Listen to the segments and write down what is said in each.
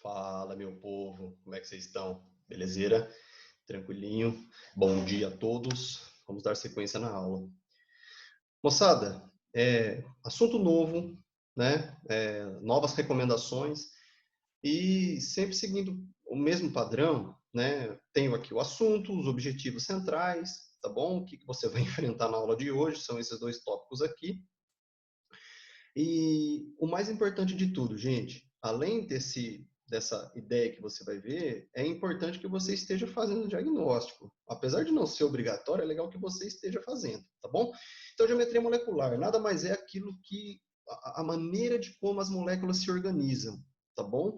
Fala, meu povo, como é que vocês estão? Belezeira? Tranquilinho? Bom dia a todos. Vamos dar sequência na aula. Moçada, assunto novo, né? Novas recomendações e sempre seguindo o mesmo padrão, né? Tenho aqui o assunto, os objetivos centrais, tá bom? O que você vai enfrentar na aula de hoje são esses dois tópicos aqui. E o mais importante de tudo, gente, além dessa ideia que você vai ver, é importante que você esteja fazendo o diagnóstico. Apesar de não ser obrigatório, é legal que você esteja fazendo, tá bom? Então, geometria molecular nada mais é aquilo que a maneira de como as moléculas se organizam, tá bom?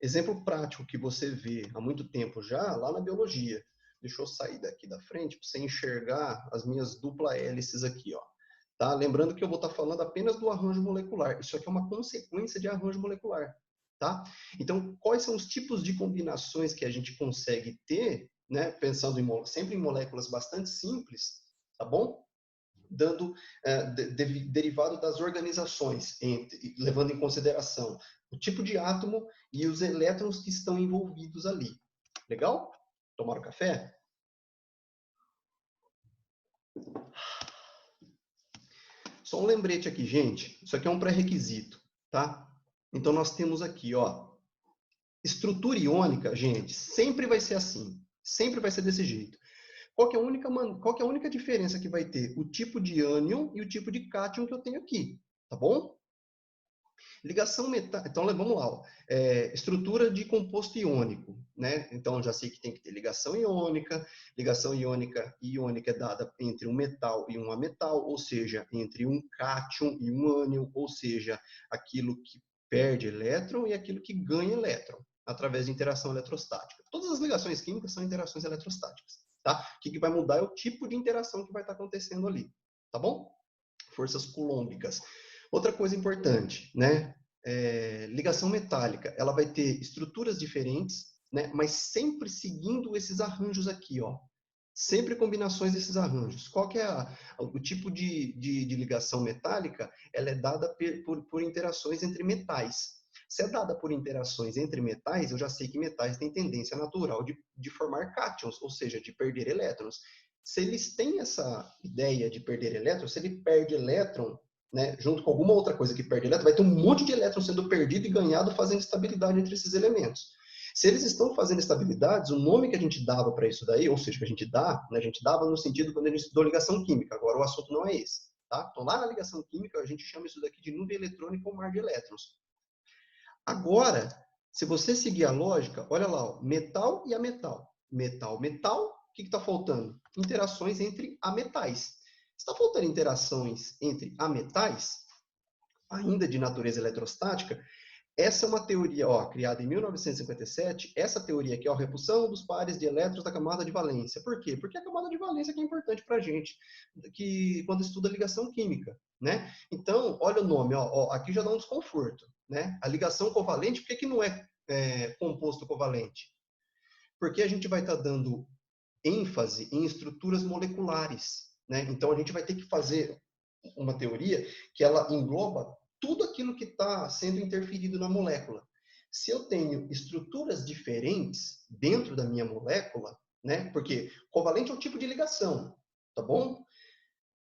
Exemplo prático que você vê há muito tempo já, lá na biologia. Deixa eu sair daqui da frente para você enxergar as minhas dupla hélices aqui, ó. Tá? Lembrando que eu vou estar falando apenas do arranjo molecular. Isso aqui é uma consequência de arranjo molecular. Tá? Então, quais são os tipos de combinações que a gente consegue ter, né, pensando sempre em moléculas bastante simples, tá bom? Dando derivado das organizações, levando em consideração o tipo de átomo e os elétrons que estão envolvidos ali. Legal? Tomaram café? Só um lembrete aqui, gente. Isso aqui é um pré-requisito, tá? Então, nós temos aqui, ó, estrutura iônica, gente, sempre vai ser assim. Sempre vai ser desse jeito. Qual que é a única diferença que vai ter? O tipo de ânion e o tipo de cátion que eu tenho aqui, tá bom? Ligação metálica. Então, vamos lá. Ó. Estrutura de composto iônico, né? Então, já sei que tem que ter ligação iônica. Ligação iônica é dada entre um metal e um ametal, ou seja, entre um cátion e um ânion, ou seja, aquilo que perde elétron e aquilo que ganha elétron, através de interação eletrostática. Todas as ligações químicas são interações eletrostáticas, tá? O que vai mudar é o tipo de interação que vai estar acontecendo ali, tá bom? Forças coulombicas. Outra coisa importante, né? Ligação metálica, ela vai ter estruturas diferentes, né? Mas sempre seguindo esses arranjos aqui, ó. Sempre combinações desses arranjos. Qual que é o tipo de ligação metálica? Ela é dada por interações entre metais. Se é dada por interações entre metais, eu já sei que metais têm tendência natural de formar cátions, ou seja, de perder elétrons. Se eles têm essa ideia de perder elétrons, se ele perde elétron, né, junto com alguma outra coisa que perde elétron, vai ter um monte de elétron sendo perdido e ganhado fazendo estabilidade entre esses elementos. Se eles estão fazendo estabilidades, o nome que a gente dava para isso daí, ou seja, que a gente dá, né, a gente dava no sentido quando a gente estudou ligação química, agora o assunto não é esse. Tá? Então, lá na ligação química, a gente chama isso daqui de nuvem eletrônica ou mar de elétrons. Agora, se você seguir a lógica, olha lá, ó, metal e ametal. Metal, metal, o que está faltando? Interações entre ametais. Está faltando interações entre ametais, ainda de natureza eletrostática. Essa é uma teoria, ó, criada em 1957. Essa teoria aqui é a repulsão dos pares de elétrons da camada de valência. Por quê? Porque a camada de valência que é importante para a gente, que quando estuda ligação química, né? Então, olha o nome, ó, aqui já dá um desconforto, né? A ligação covalente, por que não é composto covalente? Porque a gente vai estar dando ênfase em estruturas moleculares, né? Então, a gente vai ter que fazer uma teoria que ela engloba tudo aquilo que está sendo interferido na molécula. Se eu tenho estruturas diferentes dentro da minha molécula, né? Porque covalente é o tipo de ligação, tá bom?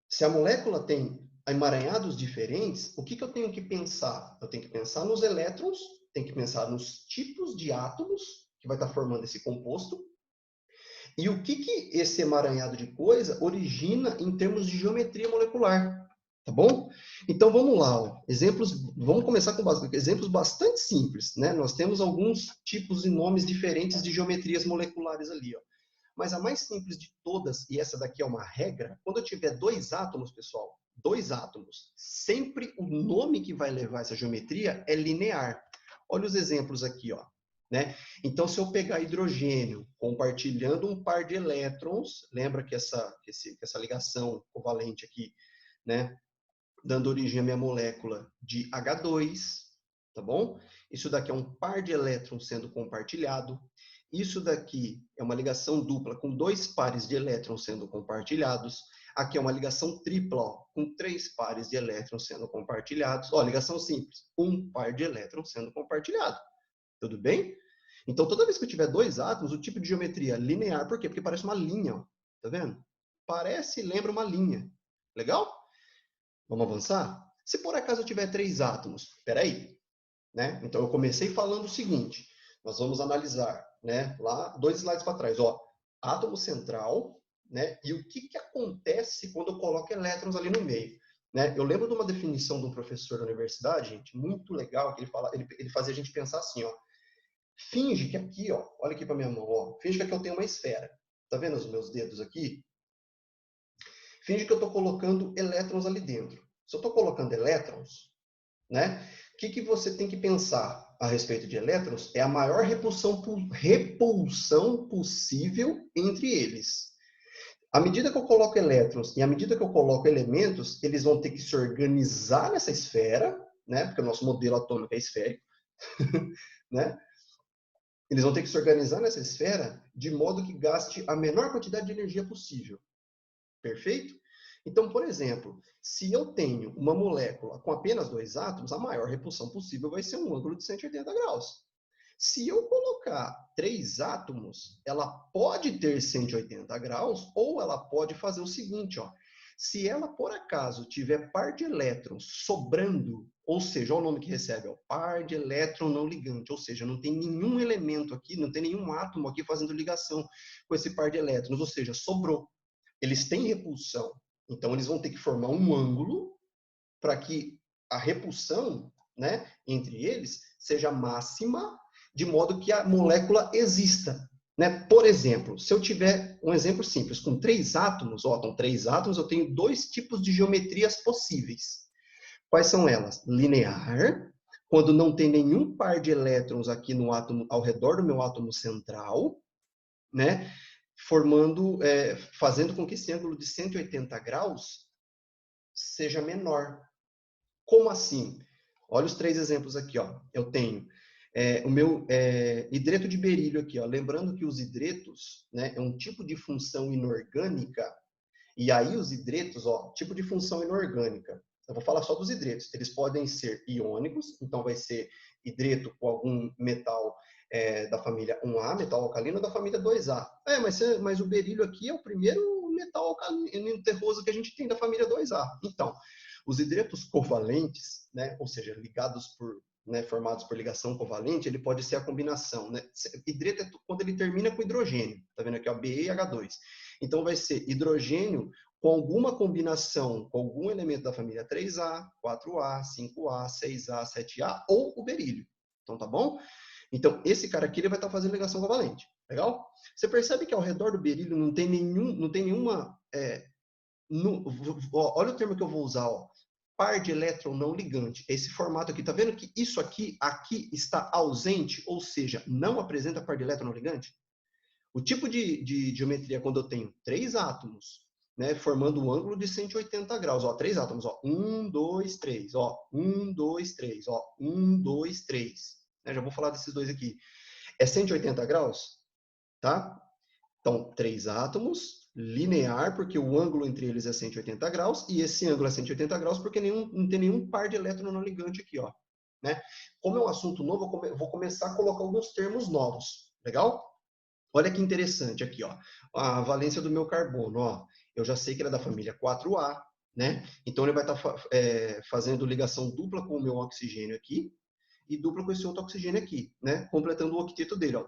Se a molécula tem emaranhados diferentes, o que eu tenho que pensar? Eu tenho que pensar nos elétrons, tenho que pensar nos tipos de átomos que vai estar formando esse composto, e o que esse emaranhado de coisa origina em termos de geometria molecular, tá bom? Então vamos lá, ó. Vamos começar com exemplos bastante simples, né? Nós temos alguns tipos e nomes diferentes de geometrias moleculares ali, ó. Mas a mais simples de todas, e essa daqui é uma regra, quando eu tiver dois átomos, pessoal, dois átomos, sempre o nome que vai levar essa geometria é linear. Olha os exemplos aqui, ó. Né? Então, se eu pegar hidrogênio compartilhando um par de elétrons, lembra que essa ligação covalente aqui, né, dando origem à minha molécula de H2, tá bom? Isso daqui é um par de elétrons sendo compartilhado. Isso daqui é uma ligação dupla com dois pares de elétrons sendo compartilhados. Aqui é uma ligação tripla, ó, com três pares de elétrons sendo compartilhados. Ó, ligação simples, um par de elétrons sendo compartilhado. Tudo bem? Então, toda vez que eu tiver dois átomos, o tipo de geometria linear, por quê? Porque parece uma linha, ó. Tá vendo? Parece, lembra uma linha. Legal? Vamos avançar? Se por acaso eu tiver três átomos, peraí, né? Então, eu comecei falando o seguinte, nós vamos analisar, né? Lá, 2 slides para trás, ó. Átomo central, né? E o que acontece quando eu coloco elétrons ali no meio, né? Eu lembro de uma definição de um professor da universidade, gente, muito legal, que ele fazia a gente pensar assim, ó. Finge que aqui, ó, olha aqui para minha mão, ó. Finge que aqui eu tenho uma esfera. Tá vendo os meus dedos aqui? Finge que eu estou colocando elétrons ali dentro. Se eu estou colocando elétrons, né? O que você tem que pensar a respeito de elétrons é a maior repulsão possível entre eles. À medida que eu coloco elétrons e à medida que eu coloco elementos, eles vão ter que se organizar nessa esfera, né? Porque o nosso modelo atômico é esférico, né? Eles vão ter que se organizar nessa esfera de modo que gaste a menor quantidade de energia possível. Perfeito? Então, por exemplo, se eu tenho uma molécula com apenas dois átomos, a maior repulsão possível vai ser um ângulo de 180 graus. Se eu colocar três átomos, ela pode ter 180 graus ou ela pode fazer o seguinte, ó. Se ela, por acaso, tiver par de elétrons sobrando, ou seja, olha o nome que recebe, ó, par de elétron não ligante, ou seja, não tem nenhum elemento aqui, não tem nenhum átomo aqui fazendo ligação com esse par de elétrons, ou seja, sobrou. Eles têm repulsão, então eles vão ter que formar um ângulo para que a repulsão, né, entre eles seja máxima, de modo que a molécula exista. Né? Por exemplo, se eu tiver um exemplo simples, com três átomos, ó, com três átomos, eu tenho dois tipos de geometrias possíveis. Quais são elas? Linear, quando não tem nenhum par de elétrons aqui no átomo, ao redor do meu átomo central, né? Formando, fazendo com que esse ângulo de 180 graus seja menor. Como assim? Olha os três exemplos aqui, ó. Eu tenho o meu hidreto de berílio aqui, ó. Lembrando que os hidretos, né, é um tipo de função inorgânica. E aí os hidretos, ó, tipo de função inorgânica. Eu vou falar só dos hidretos. Eles podem ser iônicos, então vai ser hidreto com algum metal da família 1A, metal alcalino, da família 2A. Mas o berílio aqui é o primeiro metal alcalino terroso que a gente tem da família 2A. Então, os hidretos covalentes, né, ou seja, ligados por, né, formados por ligação covalente, ele pode ser a combinação. Né? Hidreto é quando ele termina com hidrogênio. Tá vendo aqui, ó, Be e H2. Então, vai ser hidrogênio com alguma combinação com algum elemento da família 3A, 4A, 5A, 6A, 7A ou o berílio. Então, tá bom? Então, esse cara aqui ele vai estar fazendo ligação covalente. Legal? Você percebe que ao redor do berílio não tem nenhuma... olha o termo que eu vou usar, ó. Par de elétron não ligante. Esse formato aqui, tá vendo que isso aqui está ausente, ou seja, não apresenta par de elétron não ligante? O tipo de geometria, quando eu tenho três átomos, né, formando um ângulo de 180 graus, ó, três átomos, ó, 1, 2, 3, ó, 1, 2, 3, ó, 1, 2, 3. Né, já vou falar desses dois aqui. É 180 graus, tá? Então, três átomos, linear, porque o ângulo entre eles é 180 graus, e esse ângulo é 180 graus porque não tem nenhum par de elétron não ligante aqui, ó. Né? Como é um assunto novo, eu vou começar a colocar alguns termos novos, legal? Olha que interessante aqui, ó. A valência do meu carbono, ó. Eu já sei que ele é da família 4A, né? Então ele vai estar fazendo ligação dupla com o meu oxigênio aqui e dupla com esse outro oxigênio aqui, né? Completando o octeto dele, ó.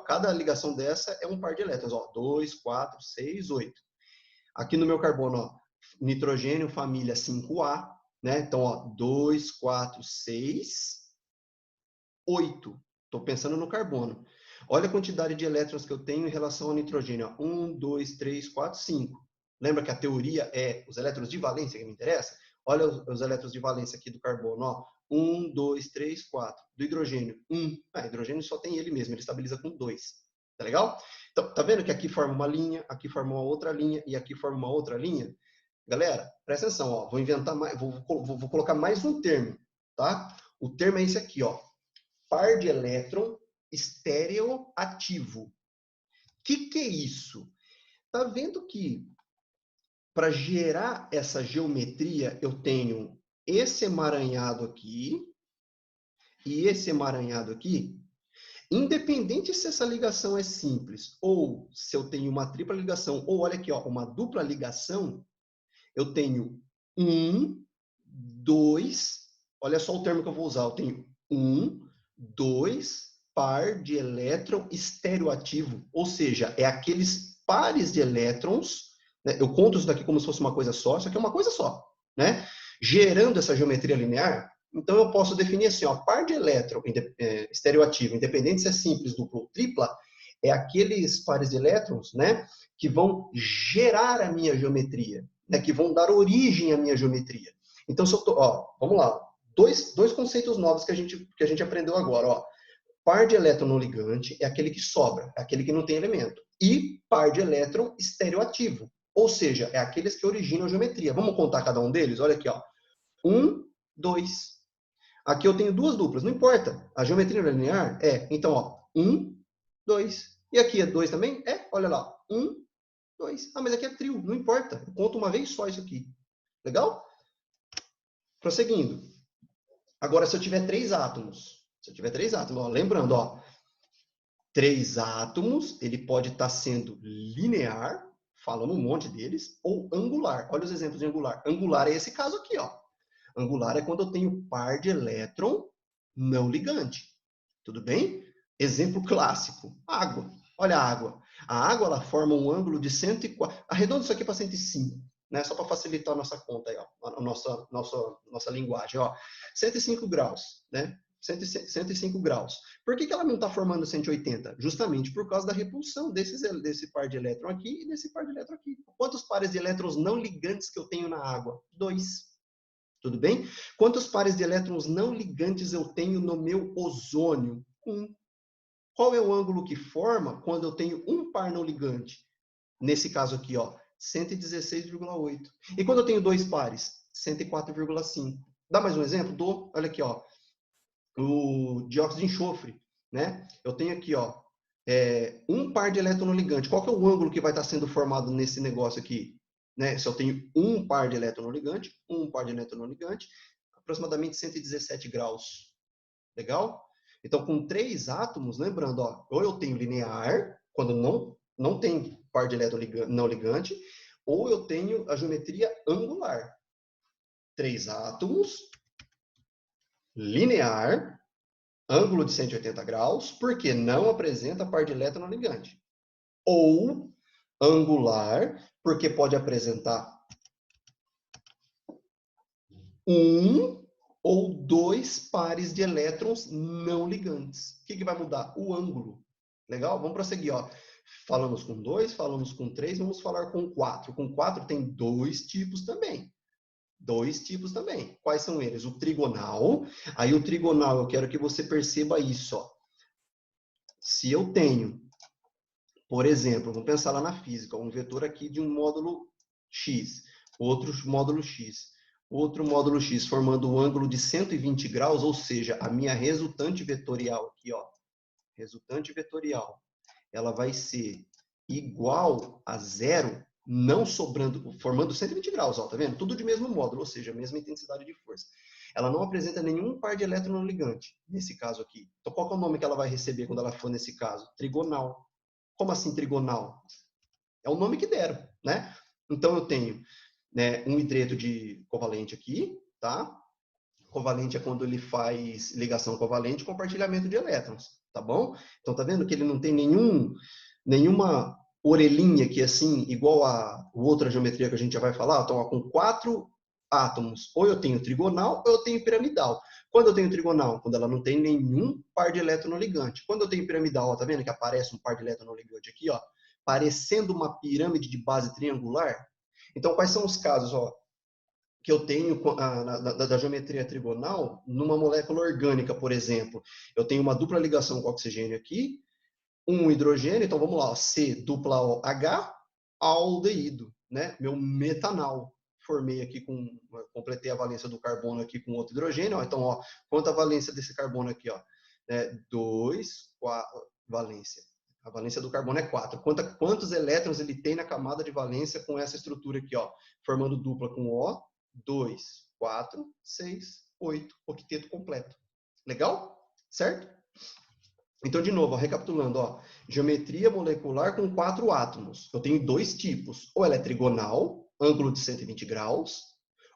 Cada ligação dessa é um par de elétrons, ó. 2, 4, 6, 8. Aqui no meu carbono, ó, nitrogênio, família 5A, né? Então, ó, 2, 4, 6, 8. Estou pensando no carbono. Olha a quantidade de elétrons que eu tenho em relação ao nitrogênio. 1, 2, 3, 4, 5. Lembra que a teoria é os elétrons de valência que me interessa? Olha os elétrons de valência aqui do carbono. Ó. 1, 2, 3, 4. Do hidrogênio, 1. Hidrogênio só tem ele mesmo, ele estabiliza com 2. Tá legal? Então, tá vendo que aqui forma uma linha, aqui forma uma outra linha e aqui forma uma outra linha? Galera, presta atenção, ó. Vou inventar mais, vou colocar mais um termo, tá? O termo é esse aqui, ó. Par de elétron estereoativo. O que é isso? Tá vendo que para gerar essa geometria eu tenho esse emaranhado aqui e esse emaranhado aqui? Independente se essa ligação é simples ou se eu tenho uma tripla ligação, ou olha aqui, ó, uma dupla ligação, eu tenho 1, 2, olha só o termo que eu vou usar, eu tenho 1, 2 par de elétron estereoativo, ou seja, é aqueles pares de elétrons, né? Eu conto isso daqui como se fosse uma coisa só, isso aqui é uma coisa só, né? Gerando essa geometria linear, então eu posso definir assim, ó, par de elétron estereoativo, independente se é simples, dupla ou tripla, é aqueles pares de elétrons, né, que vão gerar a minha geometria, né, que vão dar origem à minha geometria. Então, se eu tô, ó, vamos lá, dois conceitos novos que a gente aprendeu agora, ó. Par de elétron não ligante é aquele que sobra, é aquele que não tem elemento. E par de elétron estereoativo, ou seja, é aqueles que originam a geometria. Vamos contar cada um deles? Olha aqui, ó. 1, 2. Aqui eu tenho duas duplas, não importa. A geometria linear é, então, ó, 1, 2. E aqui é 2 também? É, olha lá, 1, 2. Ah, mas aqui é trio, não importa. Eu conto uma vez só isso aqui. Legal? Prosseguindo. Agora, se eu tiver 3 átomos, ó, lembrando, ó, 3 átomos, ele pode estar sendo linear, falando um monte deles, ou angular. Olha os exemplos de angular. Angular é esse caso aqui, ó. Angular é quando eu tenho par de elétron não ligante. Tudo bem? Exemplo clássico, água. Olha a água. A água ela forma um ângulo de 104. Arredondo isso aqui para 105, né? Só para facilitar a nossa conta aí, ó, a nossa linguagem, ó. 105 graus, né? 105 graus. Por que ela não está formando 180? Justamente por causa da repulsão desse par de elétron aqui e desse par de elétron aqui. Quantos pares de elétrons não ligantes que eu tenho na água? 2. Tudo bem? Quantos pares de elétrons não ligantes eu tenho no meu ozônio? 1. Qual é o ângulo que forma quando eu tenho um par não ligante? Nesse caso aqui, ó, 116,8. E quando eu tenho dois pares? 104,5. Dá mais um exemplo? Dou. Olha aqui, ó, o dióxido de enxofre, né? Eu tenho aqui, ó, um par de elétron não ligante. Qual que é o ângulo que vai estar sendo formado nesse negócio aqui? Né? Se eu tenho um par de elétron não ligante, um par de elétron não ligante, aproximadamente 117 graus. Legal? Então, com 3 átomos, lembrando, ó, ou eu tenho linear, quando não tem par de elétron não ligante, ou eu tenho a geometria angular. 3 átomos, linear, ângulo de 180 graus, porque não apresenta par de elétron não ligante. Ou angular, porque pode apresentar um ou dois pares de elétrons não ligantes. O que vai mudar? O ângulo. Legal? Vamos prosseguir. Ó. Falamos com 2, falamos com 3, vamos falar com 4. Com 4 tem 2 tipos também. 2 tipos também. Quais são eles? O trigonal. Aí o trigonal, eu quero que você perceba isso. Ó. Se eu tenho, por exemplo, vamos pensar lá na física, um vetor aqui de um módulo X, outro módulo X. Outro módulo X formando um ângulo de 120 graus, ou seja, a minha resultante vetorial aqui, ó, resultante vetorial, ela vai ser igual a zero, não sobrando, formando 120 graus, ó, tá vendo? Tudo de mesmo módulo, ou seja, mesma intensidade de força. Ela não apresenta nenhum par de elétron não ligante, nesse caso aqui. Então, qual é o nome que ela vai receber quando ela for nesse caso? Trigonal. Como assim trigonal? É o nome que deram, né? Então, eu tenho, né, um hidreto de covalente aqui, tá? Covalente é quando ele faz ligação covalente, compartilhamento de elétrons, tá bom? Então, tá vendo que ele não tem nenhuma orelhinha aqui, assim, igual a outra geometria que a gente já vai falar. Então, ó, com 4 átomos, ou eu tenho trigonal, ou eu tenho piramidal. Quando eu tenho trigonal? Quando ela não tem nenhum par de elétron não ligante. Quando eu tenho piramidal, ó, tá vendo que aparece um par de elétron não ligante aqui, ó, parecendo uma pirâmide de base triangular? Então, quais são os casos, ó, que eu tenho da geometria trigonal numa molécula orgânica, por exemplo? Eu tenho uma dupla ligação com oxigênio aqui, um hidrogênio, então vamos lá, ó, C dupla O H, aldeído, né? Meu metanal. Formei aqui completei a valência do carbono aqui com outro hidrogênio, ó, então, ó, quanto a valência desse carbono aqui, ó? 2, 4, valência. A valência do carbono é 4. Quantos elétrons ele tem na camada de valência com essa estrutura aqui, ó? Formando dupla com O, 2, 4, 6, 8. Octeto completo. Legal? Certo? Então, de novo, ó, recapitulando, ó, geometria molecular com 4 átomos. Eu tenho 2 tipos. Ou ela é trigonal, ângulo de 120 graus,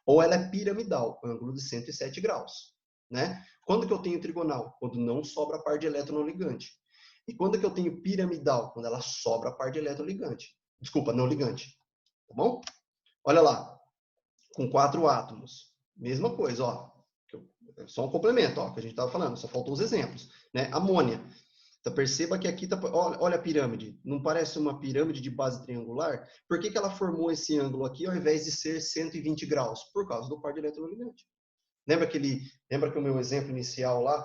ou ela é piramidal, ângulo de 107 graus. Né? Quando que eu tenho trigonal? Quando não sobra par de elétron no ligante. E quando que eu tenho piramidal? Quando ela sobra par de elétron ligante. Desculpa, não ligante. Tá bom? Olha lá, com 4 átomos. Mesma coisa, ó. Só um complemento, ó, que a gente estava falando, só faltam os exemplos. Né? Amônia. Então, perceba que aqui, olha a pirâmide. Não parece uma pirâmide de base triangular? Por que ela formou esse ângulo aqui ao invés de ser 120 graus? Por causa do par de elétron ligante. Lembra que o meu exemplo inicial lá,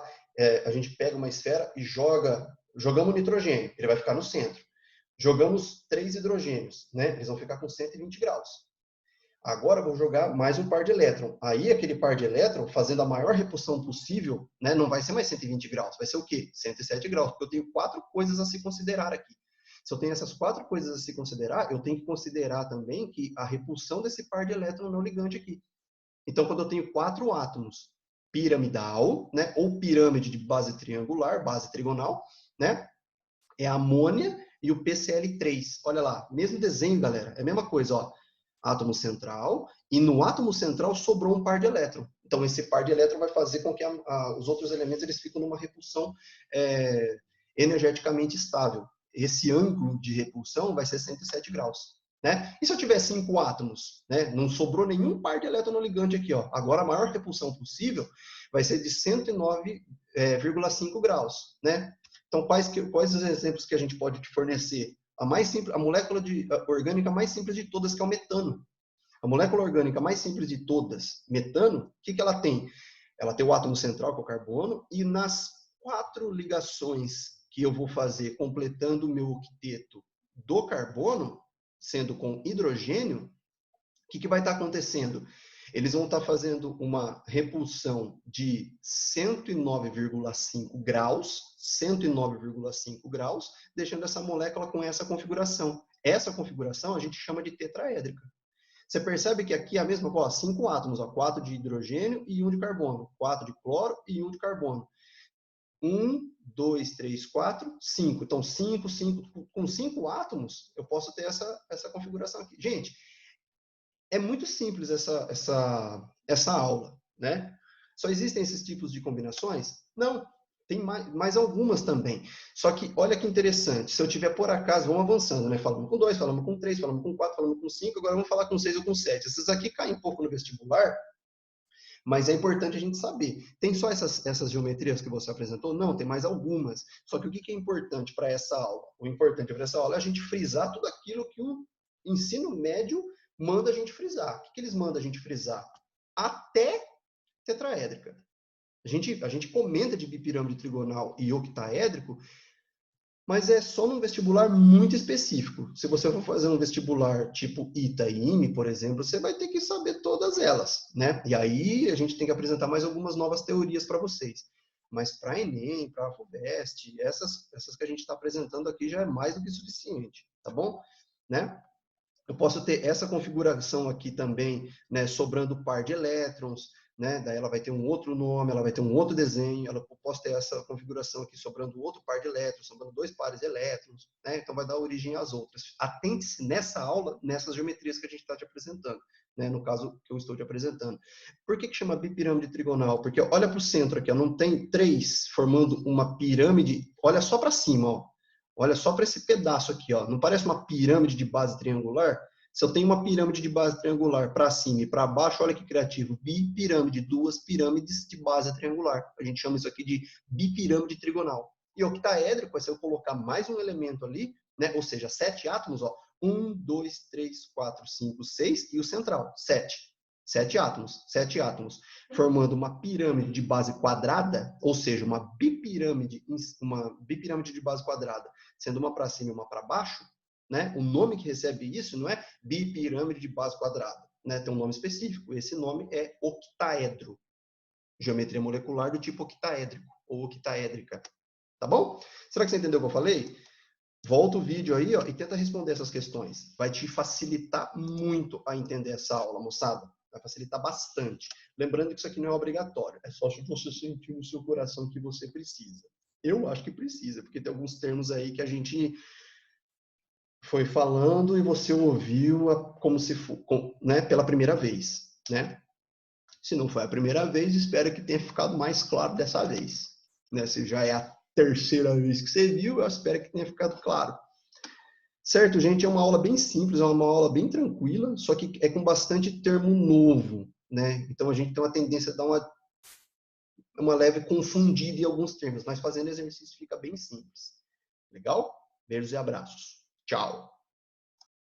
a gente pega uma esfera e jogamos nitrogênio, ele vai ficar no centro. Jogamos 3 hidrogênios, né? Eles vão ficar com 120 graus. Agora eu vou jogar mais um par de elétron. Aí aquele par de elétron, fazendo a maior repulsão possível, né, não vai ser mais 120 graus, vai ser o quê? 107 graus, porque eu tenho 4 coisas a se considerar aqui. Se eu tenho essas 4 coisas a se considerar, eu tenho que considerar também que a repulsão desse par de elétron não ligante aqui. Então, quando eu tenho 4 átomos piramidal, né, ou pirâmide de base triangular, base trigonal, né, é a amônia e o PCl3. Olha lá, mesmo desenho, galera, é a mesma coisa, ó. Átomo central, e no átomo central sobrou um par de elétron. Então, esse par de elétron vai fazer com que os outros elementos eles fiquem numa repulsão energeticamente estável. Esse ângulo de repulsão vai ser 107 graus. Né? E se eu tiver 5 átomos, né? Não sobrou nenhum par de elétron no ligante aqui. Ó. Agora, a maior repulsão possível vai ser de 109,5 graus. Né? Então, quais os exemplos que a gente pode te fornecer? A mais simples, a molécula orgânica mais simples de todas, que é o metano. A molécula orgânica mais simples de todas, metano, o que ela tem? Ela tem o átomo central, que é o carbono, e nas 4 ligações que eu vou fazer completando o meu octeto do carbono, sendo com hidrogênio, o que vai estar acontecendo? Eles vão estar fazendo uma repulsão de 109,5 graus, 109,5 graus, deixando essa molécula com essa configuração. Essa configuração a gente chama de tetraédrica. Você percebe que aqui é a mesma coisa, 5 átomos, 4 de hidrogênio e 1 de carbono, 4 de cloro e 1 de carbono. 1, 2, 3, 4, 5. Então, 5, 5. Com 5 átomos, eu posso ter essa configuração aqui. Gente, é muito simples essa aula, né? Só existem esses tipos de combinações? Não, tem mais algumas também. Só que, olha que interessante, se eu tiver por acaso, vamos avançando, né? Falamos com 2, falamos com 3, falamos com 4, falamos com 5, agora vamos falar com 6 ou com 7. Essas aqui caem um pouco no vestibular, mas é importante a gente saber. Tem só essas geometrias que você apresentou? Não, tem mais algumas. Só que o que é importante para essa aula? O importante para essa aula é a gente frisar tudo aquilo que o ensino médio manda a gente frisar. O que eles mandam a gente frisar? Até tetraédrica. A gente comenta de bipirâmide trigonal e octaédrico, mas é só num vestibular muito específico. Se você for fazer um vestibular tipo ITA e IME, por exemplo, você vai ter que saber todas elas, né? E aí a gente tem que apresentar mais algumas novas teorias para vocês. Mas para Enem, para a FUVEST, essas que a gente está apresentando aqui já é mais do que suficiente, tá bom? Né? Eu posso ter essa configuração aqui também, né, sobrando par de elétrons, né, daí ela vai ter um outro nome, ela vai ter um outro desenho, eu posso ter essa configuração aqui sobrando outro par de elétrons, sobrando 2 pares de elétrons, né, então vai dar origem às outras. Atente-se nessa aula, nessas geometrias que a gente está te apresentando, né, no caso que eu estou te apresentando. Por que chama bipirâmide trigonal? Porque olha para o centro aqui, ó, não tem 3 formando uma pirâmide, olha só para cima, ó. Olha só para esse pedaço aqui, ó. Não parece uma pirâmide de base triangular? Se eu tenho uma pirâmide de base triangular para cima e para baixo, olha que criativo. Bipirâmide, 2 pirâmides de base triangular. A gente chama isso aqui de bipirâmide trigonal. E octaédrico é se eu colocar mais um elemento ali, né? Ou seja, 7 átomos, ó. 1, 2, 3, 4, 5, 6 e o central, 7. 7 átomos, formando uma pirâmide de base quadrada, ou seja, uma bipirâmide de base quadrada, sendo uma para cima e uma para baixo, né? O nome que recebe isso não é bipirâmide de base quadrada, né? Tem um nome específico. Esse nome é octaedro. Geometria molecular do tipo octaédrico ou octaédrica. Tá bom? Será que você entendeu o que eu falei? Volta o vídeo aí, ó, e tenta responder essas questões. Vai te facilitar muito a entender essa aula, moçada. Vai facilitar bastante. Lembrando que isso aqui não é obrigatório. É só se você sentir no seu coração que você precisa. Eu acho que precisa, porque tem alguns termos aí que a gente foi falando e você ouviu como se for, né, pela primeira vez, né? Se não foi a primeira vez, espero que tenha ficado mais claro dessa vez, né? Se já é a terceira vez que você viu, eu espero que tenha ficado claro. Certo, gente? É uma aula bem simples, é uma aula bem tranquila, só que é com bastante termo novo, né? Então a gente tem uma tendência a dar uma leve confundida em alguns termos, mas fazendo exercício fica bem simples. Legal? Beijos e abraços. Tchau.